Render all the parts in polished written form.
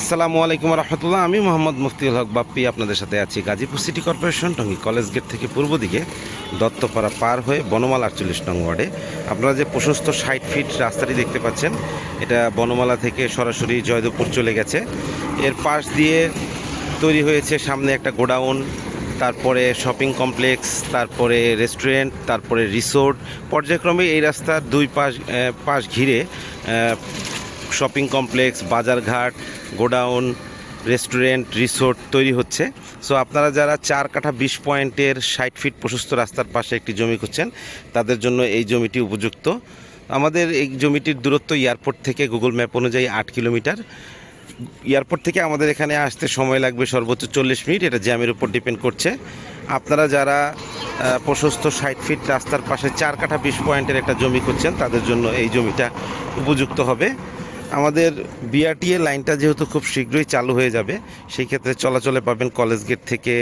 আসসালামু আলাইকুম রহমতুল্লাহ। আমি মোহাম্মদ মুফতিউল হক বাপ্পি আপনাদের সাথে আছি Gazipur city corporation Tongi college gate থেকে পূর্ব দিকে দত্তপাড়া পার হয়ে বনমালা 48 নং ওয়ার্ডে আপনারা যে প্রশস্ত 60 ফিট রাস্তাটি দেখতে পাচ্ছেন, এটা বনমালা থেকে সরাসরি জয়দেবপুর চলে গেছে। এর পাশ দিয়ে তৈরি হয়েছে সামনে একটা গোডাউন, তারপরে শপিং কমপ্লেক্স, তারপরে রেস্টুরেন্ট, তারপরে রিসোর্ট। পর্যায়ক্রমে এই রাস্তার দুই পাশ ঘিরে শপিং কমপ্লেক্স, বাজারঘাট, গোডাউন, রেস্টুরেন্ট, রিসোর্ট তৈরি হচ্ছে। সো আপনারা যারা 4 কাঠা 20 পয়েন্টের 60 ফিট প্রশস্ত রাস্তার পাশে একটি জমি খুঁজছেন, তাদের জন্য এই জমিটি উপযুক্ত। আমাদের এই জমিটির দূরত্ব এয়ারপোর্ট থেকে গুগল ম্যাপ অনুযায়ী 8 কিলোমিটার। এয়ারপোর্ট থেকে আমাদের এখানে আসতে সময় লাগবে সর্বোচ্চ 40 মিনিট, এটা জ্যামের উপর ডিপেন্ড করছে। আপনারা যারা প্রশস্ত 60 ফিট রাস্তার পাশে 4 কাঠা 20 পয়েন্টের একটা জমি খুঁজছেন, তাদের জন্য এই জমিটা উপযুক্ত হবে। আমাদের বিআরটিএ লাইনটা যেহেতু খুব শীঘ্রই চালু হয়ে যাবে, সেই ক্ষেত্রে চলাচলে পাবেন কলেজ গেট থেকে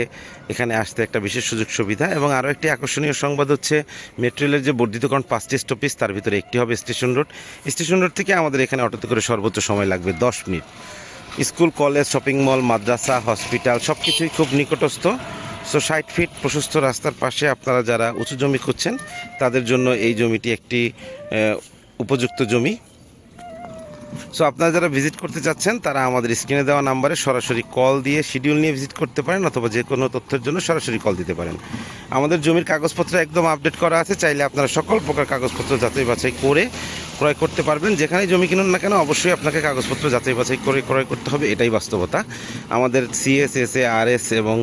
এখানে আসতে একটা বিশেষ সুযোগ সুবিধা। এবং আরও একটি আকর্ষণীয় সংবাদ হচ্ছে, মেট্রো রেলের যে বর্ধিতকরণ 5টি স্টপেজ, তার ভিতরে একটি হবে স্টেশন রোড। স্টেশন রোড থেকে আমাদের এখানে অটোতে করে সর্বোচ্চ সময় লাগবে 10 minute. School, college, shopping mall, মাদ্রাসা, হসপিটাল সব কিছুই খুব নিকটস্থ। সো 60 ফিট প্রশস্ত রাস্তার পাশে আপনারা যারা উঁচু জমি খুঁজছেন, তাদের জন্য এই জমিটি একটি উপযুক্ত জমি। সো আপনারা যারা ভিজিট করতে চাচ্ছেন, তারা আমাদের স্ক্রিনে দেওয়া নাম্বারে সরাসরি কল দিয়ে শিডিউল নিয়ে ভিজিট করতে পারেন, অথবা যে কোনো তথ্যের জন্য সরাসরি কল দিতে পারেন। আমাদের জমির কাগজপত্র একদম আপডেট করা আছে, চাইলে আপনারা সকল প্রকার কাগজপত্র যাচাই বাছাই করে ক্রয় করতে পারবেন। যেখানে জমি কিনুন না কেন, অবশ্যই আপনাকে কাগজপত্র যাচাই বাছাই করে ক্রয় করতে হবে, এটাই বাস্তবতা। আমাদের সিএস, এসএ, আরএস এবং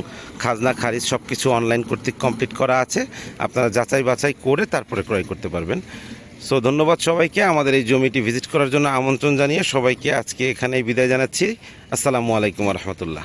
খাজনা খারিজ সব কিছু অনলাইন কর্তৃক কমপ্লিট করা আছে। আপনারা যাচাই বাছাই করে তারপরে ক্রয় করতে পারবেন। সো ধন্যবাদ সবাইকে। আমাদের এই জমিটি ভিজিট করার জন্য আমন্ত্রণ জানিয়ে সবাইকে আজকে এখানেই বিদায় জানাচ্ছি। আসসালামু আলাইকুম রহমতুল্লাহ।